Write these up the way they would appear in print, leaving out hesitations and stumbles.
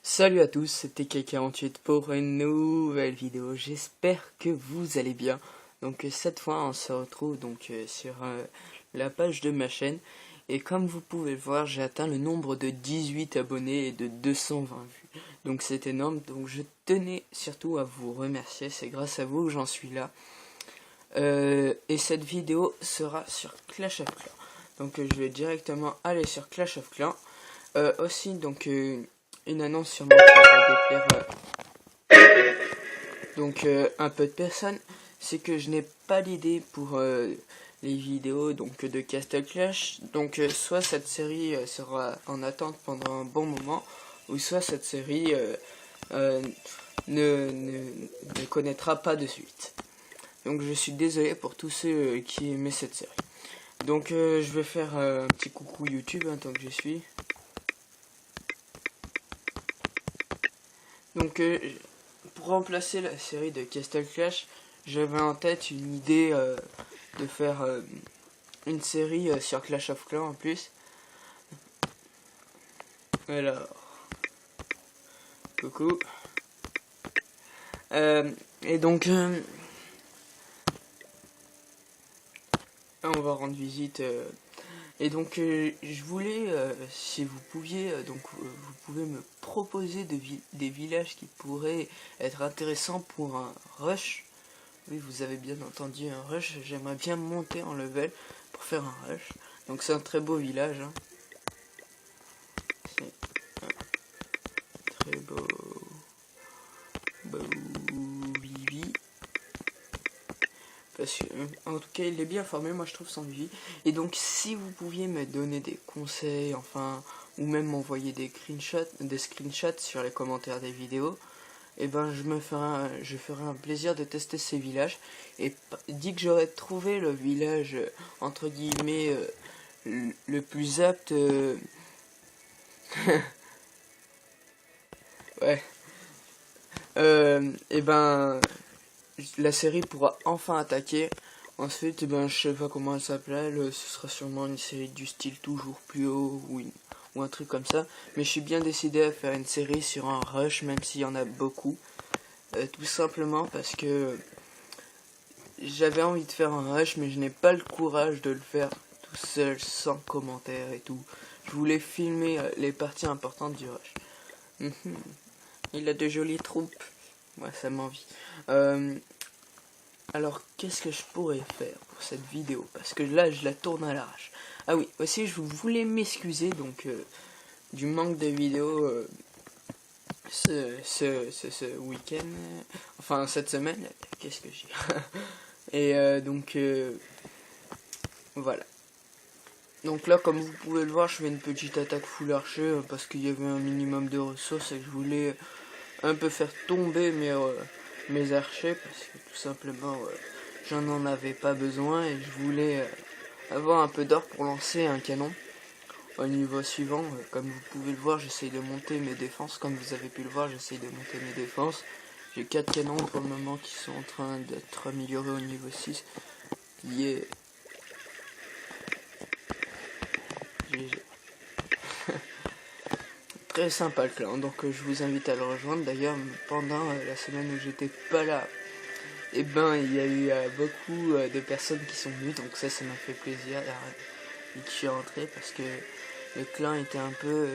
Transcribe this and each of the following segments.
Salut à tous, c'était K48 pour une nouvelle vidéo. J'espère que vous allez bien. Donc cette fois on se retrouve donc sur la page de ma chaîne. Et comme vous pouvez le voir, j'ai atteint le nombre de 18 abonnés et de 220 vues. Donc c'est énorme, donc je tenais surtout à vous remercier, c'est grâce à vous que j'en suis là. Et cette vidéo sera sur Clash of Clans. Donc je vais directement aller sur Clash of Clans. Aussi donc une annonce sûrement qui va déplaire donc un peu de personnes, c'est que je n'ai pas l'idée pour les vidéos donc de Castle Clash. Donc soit cette série sera en attente pendant un bon moment, ou soit cette série ne connaîtra pas de suite. Donc je suis désolé pour tous ceux qui aimaient cette série. Donc je vais faire un petit coucou YouTube tant que j'y suis. Donc pour remplacer la série de Castle Clash, j'avais en tête une idée de faire une série sur Clash of Clans en plus. Alors, coucou. Et donc on va rendre visite. Et donc je voulais, si vous pouviez, vous pouvez me proposer des villages qui pourraient être intéressants pour un rush. Oui, vous avez bien entendu, un rush. J'aimerais bien monter en level pour faire un rush. Donc c'est un très beau village. Hein. C'est un très beau Vivi. Parce que, en tout cas, il est bien formé, moi je trouve, son Vivi. Et donc, si vous pouviez me donner des conseils, enfin, ou même m'envoyer des screenshots sur les commentaires des vidéos, et ben je ferai un plaisir de tester ces villages. Et dès que j'aurai trouvé le village entre guillemets le plus apte, ouais, et ben la série pourra enfin attaquer. Ensuite, ben je sais pas comment elle s'appelle, ce sera sûrement une série du style toujours plus haut ou un truc comme ça. Mais je suis bien décidé à faire une série sur un rush, même s'il y en a beaucoup. Tout simplement parce que j'avais envie de faire un rush, mais je n'ai pas le courage de le faire tout seul, sans commentaire et tout. Je voulais filmer les parties importantes du rush. Il a de jolies troupes. Moi, ça m'envie. Alors, qu'est-ce que je pourrais faire pour cette vidéo? Parce que là, je la tourne à l'arrache. Ah oui, aussi, je voulais m'excuser donc du manque de vidéos ce week-end. Enfin, cette semaine. Qu'est-ce que j'ai? Et donc, voilà. Donc là, comme vous pouvez le voir, je fais une petite attaque full archer parce qu'il y avait un minimum de ressources et que je voulais un peu faire tomber mes archers parce que tout simplement j'en en avais pas besoin et je voulais avoir un peu d'or pour lancer un canon. Au niveau suivant, comme vous pouvez le voir, j'essaye de monter mes défenses. Comme vous avez pu le voir, j'essaye de monter mes défenses. J'ai 4 canons pour le moment qui sont en train d'être améliorés au niveau 6. Yeah. GG. Très sympa le clan, donc je vous invite à le rejoindre. D'ailleurs, pendant la semaine où j'étais pas là, et ben il y a eu beaucoup de personnes qui sont venues, donc ça m'a fait plaisir et que je suis rentré parce que le clan était un peu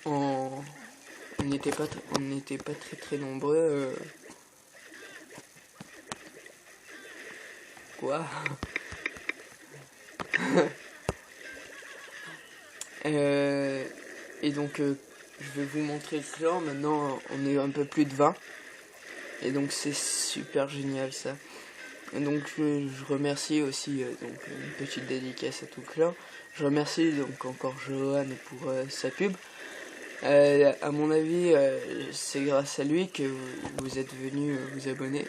on n'était pas très nombreux. Quoi? Et donc je vais vous montrer le clan. Maintenant on est un peu plus de 20 et donc c'est super génial ça. Et donc je remercie aussi donc une petite dédicace à tout le clan. Je remercie donc encore Johan pour sa pub. À mon avis c'est grâce à lui que vous êtes venu vous abonner.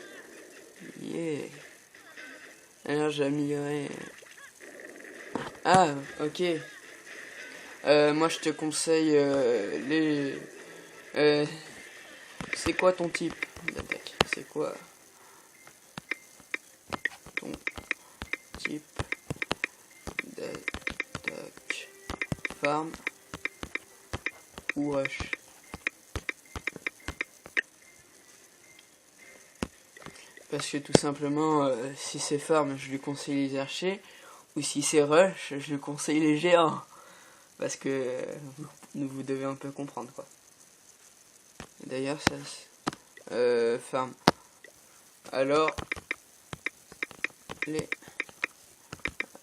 Yeah. Alors j'ai amélioré Ah, ok. Moi je te conseille les... c'est quoi ton type d'attaque? C'est quoi ton type d'attaque? Farm ou rush? Parce que tout simplement, si c'est farm, je lui conseille les archers. Ou si c'est rush, je lui conseille les géants. Parce que vous devez un peu comprendre quoi. D'ailleurs, ça... farm. Alors, les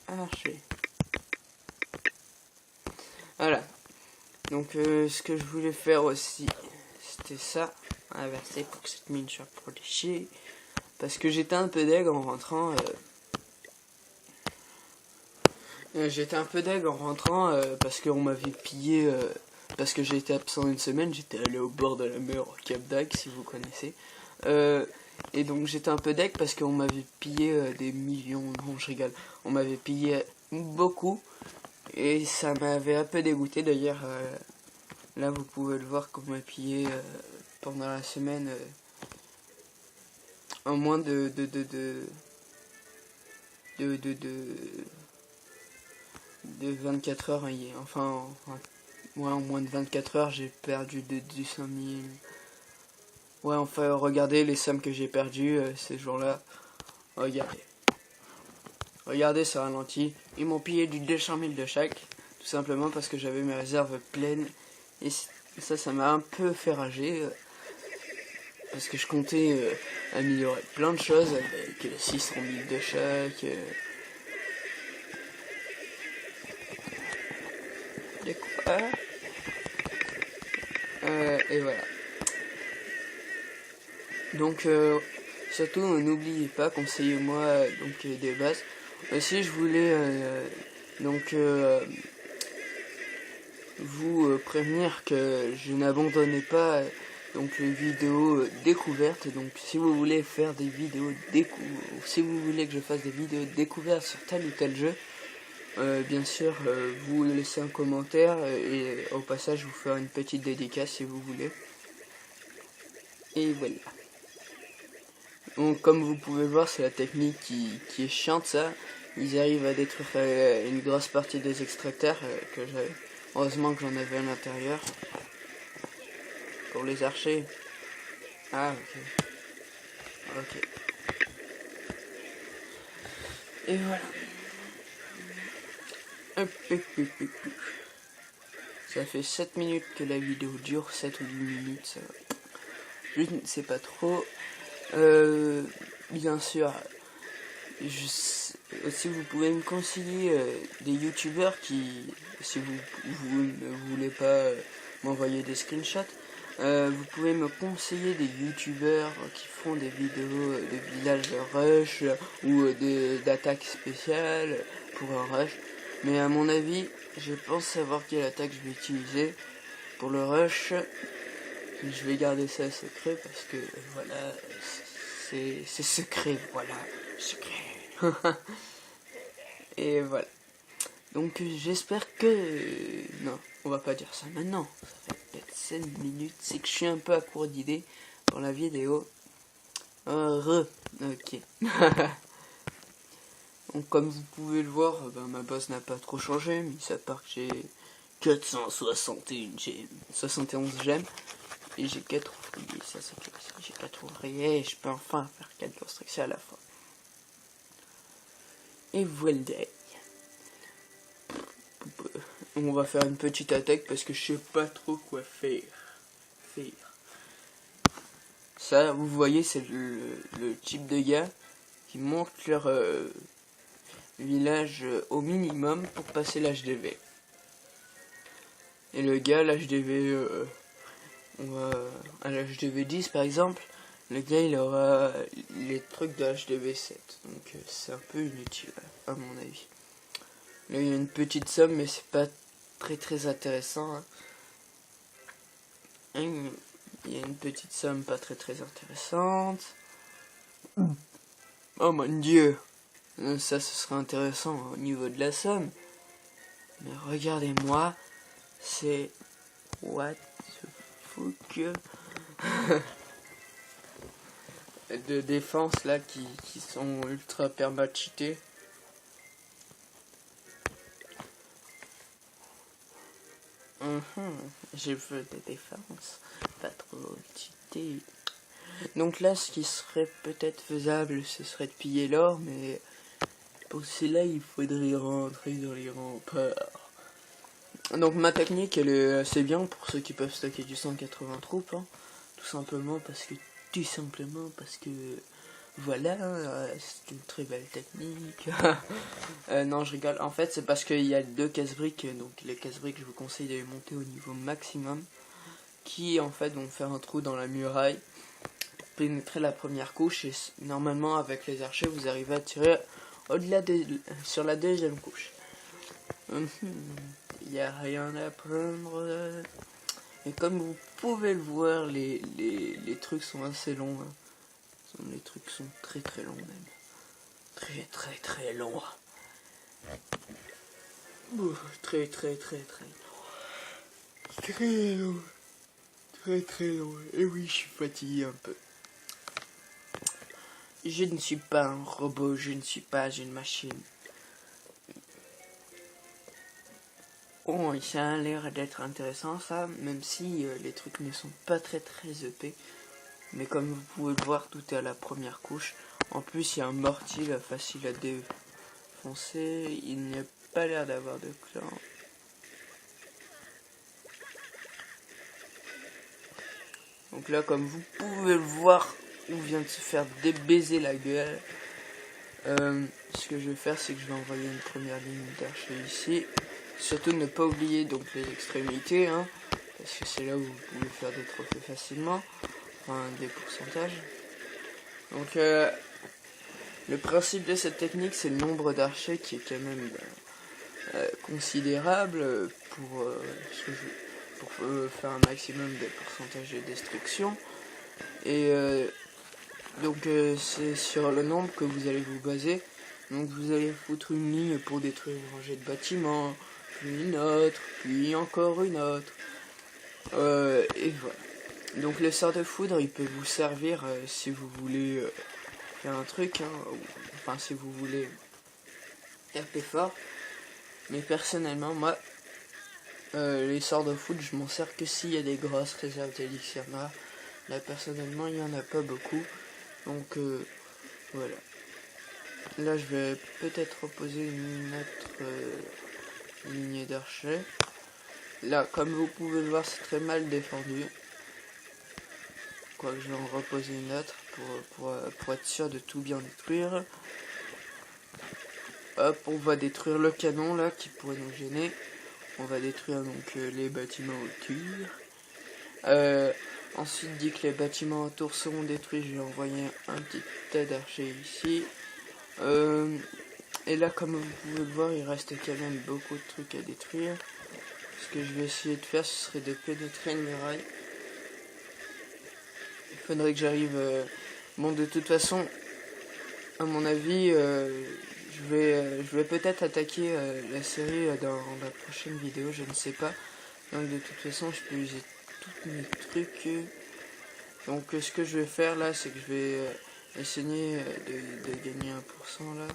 archers. Voilà. Donc, ce que je voulais faire aussi, c'était ça. Inverser pour que cette mine soit protégée. Parce que j'étais un peu deg en rentrant. Parce qu'on m'avait pillé. Parce que j'ai été absent une semaine. J'étais allé au bord de la mer, au Cap d'Agde, si vous connaissez. Et donc j'étais un peu deg parce qu'on m'avait pillé des millions. Non, je rigole. On m'avait pillé beaucoup. Et ça m'avait un peu dégoûté. D'ailleurs, là vous pouvez le voir qu'on m'a pillé pendant la semaine. En moins de 24 heures, enfin, ouais, en moins de 24 heures, j'ai perdu de 200 000. Ouais, enfin, regardez les sommes que j'ai perdues ces jours-là. Regardez. Regardez ce ralenti. Ils m'ont pillé du 200 000 de chaque. Tout simplement parce que j'avais mes réserves pleines. Et ça m'a un peu fait rager. Parce que je comptais améliorer plein de choses avec 600 000 de chaque. Et quoi et voilà. Donc surtout n'oubliez pas, conseillez-moi donc des bases. Aussi je voulais vous prévenir que je n'abandonnais pas donc les vidéos découvertes. Donc si vous voulez faire des vidéos si vous voulez que je fasse des vidéos découvertes sur tel ou tel jeu, bien sûr vous laissez un commentaire et au passage je vous ferai une petite dédicace si vous voulez. Et voilà. Donc comme vous pouvez le voir, c'est la technique qui est chiante, ça. Ils arrivent à détruire une grosse partie des extracteurs que j'avais. Heureusement que j'en avais à l'intérieur. Pour les archers. Ah, ok. Ok. Et voilà. Hop, hop, hop, hop. Ça fait 7 minutes que la vidéo dure, 7 ou 8 minutes. Ça... je ne sais pas trop. Bien sûr, aussi vous pouvez me conseiller des youtubeurs qui, si vous ne voulez pas m'envoyer des screenshots, vous pouvez me conseiller des youtubeurs qui font des vidéos de village rush ou d'attaques spéciales pour un rush. Mais à mon avis, je pense savoir quelle attaque je vais utiliser pour le rush. Je vais garder ça secret parce que voilà, c'est secret, voilà, secret. Et voilà. Donc j'espère que... non, on va pas dire ça maintenant. Ça fait peut-être 5 minutes. C'est que je suis un peu à court d'idées dans la vidéo. Ok. Donc comme vous pouvez le voir, ma base n'a pas trop changé. Mis à part que j'ai 71 gemmes. Et j'ai 4 ouvriers. Ça c'est clair. J'ai 4 ouvriers et je peux enfin faire 4 constructions à la fois. Et voilà. On va faire une petite attaque parce que je sais pas trop quoi faire. Ça, vous voyez, c'est le type de gars qui montent leur village au minimum pour passer l'HDV. Et le gars, l'HDV, à l'HDV 10 par exemple, le gars il aura les trucs de HDV 7. Donc c'est un peu inutile à mon avis. Là il y a une petite somme mais c'est pas très intéressant. Il y a une petite somme pas très intéressante. Oh mon dieu, ça ce serait intéressant au niveau de la somme. Mais regardez-moi, c'est what the fuck de défense là qui sont ultra perma cheatés. J'ai vu des défenses pas trop cheatées. Donc là, ce qui serait peut-être faisable, ce serait de piller l'or, mais pour cela, il faudrait rentrer dans les remparts. Donc ma technique, elle est assez bien pour ceux qui peuvent stocker du 180 troupes, hein. Tout simplement parce que voilà, c'est une très belle technique. Non, je rigole. En fait, c'est parce qu'il y a 2 casse-briques, donc les casse-briques, je vous conseille de les monter au niveau maximum, qui en fait vont faire un trou dans la muraille, pénétrer la première couche, et normalement avec les archers, vous arrivez à tirer au-delà sur la deuxième couche. Il n'y a rien à prendre. Et comme vous pouvez le voir, les trucs sont assez longs. Hein. Les trucs sont très très longs même. Très très très longs. Très très très très long. Très long. Très très long. Et oui, je suis fatigué un peu. Je ne suis pas un robot, je ne suis pas une machine. Oh, ça a l'air d'être intéressant ça, même si les trucs ne sont pas très EP. Mais comme vous pouvez le voir, tout est à la première couche. En plus, il y a un mortier là, facile à défoncer. Il n'y a pas l'air d'avoir de clan. Donc là, comme vous pouvez le voir, on vient de se faire débaiser la gueule. Ce que je vais faire, c'est que je vais envoyer une première ligne d'archer ici. Surtout ne pas oublier donc les extrémités, hein, parce que c'est là où vous pouvez faire des trophées facilement, enfin des pourcentages. Donc le principe de cette technique, c'est le nombre d'archers qui est quand même considérable pour faire un maximum de pourcentage de destruction. Et donc c'est sur le nombre que vous allez vous baser. Donc vous allez foutre une ligne pour détruire une rangée de bâtiments, puis une autre, puis encore une autre. Et voilà. Donc le sort de foudre, il peut vous servir si vous voulez faire un truc, hein, enfin si vous voulez taper fort. Mais personnellement, moi, les sorts de foudre, je m'en sers que s'il y a des grosses réserves d'élixir noir. Là, personnellement, il n'y en a pas beaucoup. Donc, voilà. Là, je vais peut-être reposer une autre lignée d'archers. Là, comme vous pouvez le voir, c'est très mal défendu. Quoique je vais en reposer une autre pour être sûr de tout bien détruire. Hop, on va détruire le canon là qui pourrait nous gêner. On va détruire donc les bâtiments autour. Ensuite, dès que les bâtiments autour seront détruits, je vais envoyer un petit tas d'archers ici. Et là, comme vous pouvez le voir, il reste quand même beaucoup de trucs à détruire. Ce que je vais essayer de faire, ce serait de pénétrer une muraille. Il faudrait que j'arrive... Bon, de toute façon, à mon avis, je vais peut-être attaquer la série dans la prochaine vidéo, je ne sais pas. Donc de toute façon, je peux user tous mes trucs. Donc ce que je vais faire là, c'est que je vais essayer de gagner 1% là.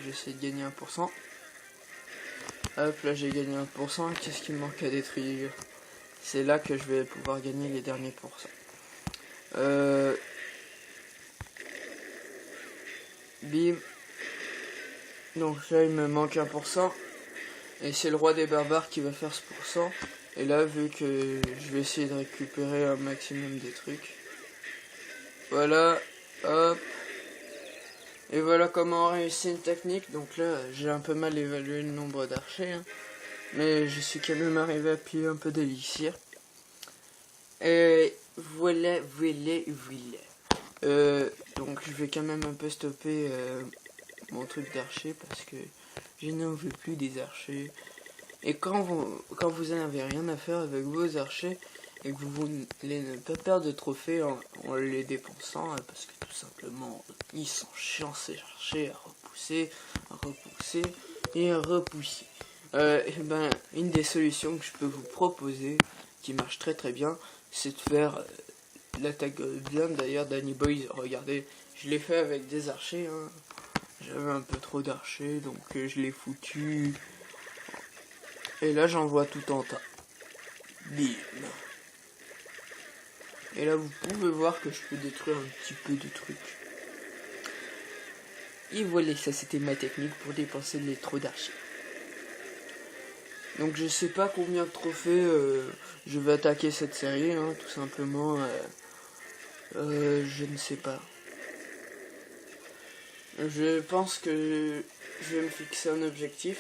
J'essaie de gagner 1%. Hop, là j'ai gagné 1%. Qu'est-ce qui me manque à détruire? C'est là que je vais pouvoir gagner les derniers pourcents. Bim. Donc là il me manque 1%. Et c'est le roi des barbares qui va faire ce pourcent. Et là, vu que je vais essayer de récupérer un maximum des trucs. Voilà. Hop. Et voilà comment réussir une technique. Donc là, j'ai un peu mal évalué le nombre d'archers. Hein. Mais je suis quand même arrivé à piller un peu d'élixir. Et voilà. Donc je vais quand même un peu stopper mon truc d'archer parce que je n'en veux plus des archers. Et quand vous n'avez rien à faire avec vos archers, et que vous voulez ne pas perdre de trophées en les dépensant, parce que tout simplement ils sont chiants à chercher, à repousser et à repousser. Et ben, une des solutions que je peux vous proposer, qui marche très très bien, c'est de faire l'attaque bien d'ailleurs Danny Boy. Regardez, je l'ai fait avec des archers, hein. J'avais un peu trop d'archers, donc je l'ai foutu. Et là j'envoie tout en tas. Bim. Et là vous pouvez voir que je peux détruire un petit peu de trucs. Et voilà, ça c'était ma technique pour dépenser les trop d'archers. Donc je sais pas combien de trophées je vais attaquer cette série, hein, tout simplement. Je ne sais pas. Je pense que je vais me fixer un objectif.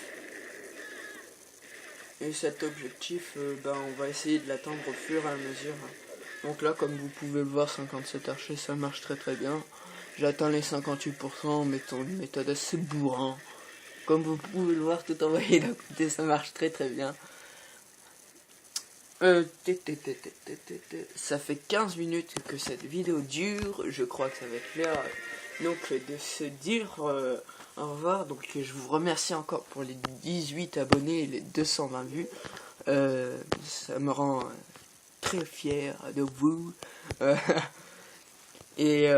Et cet objectif, on va essayer de l'atteindre au fur et à mesure. Donc là, comme vous pouvez le voir, 57 archers, ça marche très très bien. J'atteins les 58% en mettant une méthode assez bourrin. Comme vous pouvez le voir, tout envoyé d'un côté, ça marche très très bien. Ça fait 15 minutes que cette vidéo dure. Je crois que ça va être l'heure donc de se dire au revoir. Donc je vous remercie encore pour les 18 abonnés et les 220 vues. Ça me rend très fier de vous. Et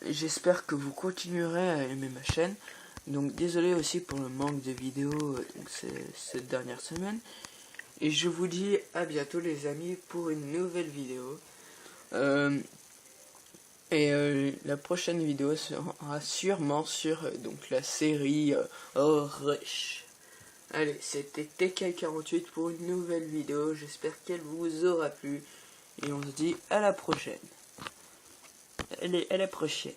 j'espère que vous continuerez à aimer ma chaîne. Donc désolé aussi pour le manque de vidéos cette dernière semaine. Et je vous dis à bientôt les amis pour une nouvelle vidéo. La prochaine vidéo sera sûrement sur donc la série Rush. Allez, c'était TK48 pour une nouvelle vidéo. J'espère qu'elle vous aura plu. Et on se dit à la prochaine. Allez, à la prochaine.